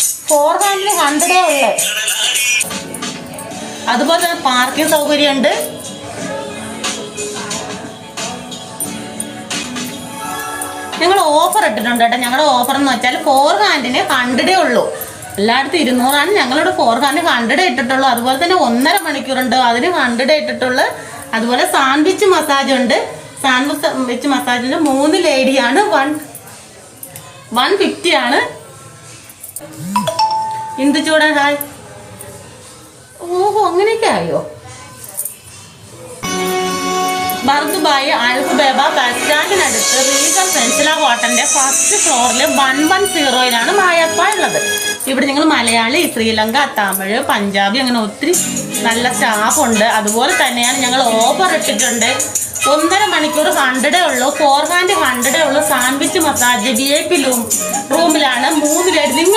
4 handle 100 ഉള്ളു. അതുപോലെ തന്നെ പാർക്കിംഗ് സൗകര്യമുണ്ട്. ഞങ്ങൾ ഓഫർ ഇട്ടിട്ടുണ്ട് കേട്ടോ. ഞങ്ങളുടെ ഓഫർ എന്ന് വെച്ചാൽ 4 ഹാൻഡിന് 100 ഉള്ളൂ. എല്ലായിടത്തും 200 ഞങ്ങളുടെ 4 ഹാൻഡ് 100 ഇട്ടിട്ടുള്ളൂ. അതുപോലെ തന്നെ 1.5 മണിക്കൂറുണ്ട്, അതിന് 100 ഇട്ടിട്ടുള്ളൂ. അതുപോലെ സാൻഡ്വിച്ച് മസാജ് ഉണ്ട്. സാൻഡ്വിച്ച് മസാജിന് 3 ലേഡിയാണ് 150 ആണ്. എന്ത് ചൂടാ ഹായ്. ഓഹോ, അങ്ങനെയൊക്കെ ആയോ? ബർദുബായി അൽഖുബൈബ ബസ് സ്റ്റാൻഡിനടുത്ത് റീഗൽ പെൻസില ഹോട്ടലിന്റെ ഫസ്റ്റ് ഫ്ലോറിൽ 110 മായപ്പ ഉള്ളത്. ഇവിടെ നിങ്ങൾ മലയാളി, ശ്രീലങ്ക, തമിഴ്, പഞ്ചാബി അങ്ങനെ ഒത്തിരി നല്ല സ്റ്റാഫ് ഉണ്ട്. അതുപോലെ തന്നെയാണ് ഞങ്ങൾ ഓഫർ ഇട്ടിട്ടുണ്ട്. 1.5 മണിക്കൂർ 100 ഉള്ളൂ. 4 ഹാൻഡ് 100 ഉള്ളൂ. സാൻഡ്വിച്ച് മസാജ് VIP റൂമിലാണ് 3 ലേഡി. നിങ്ങൾ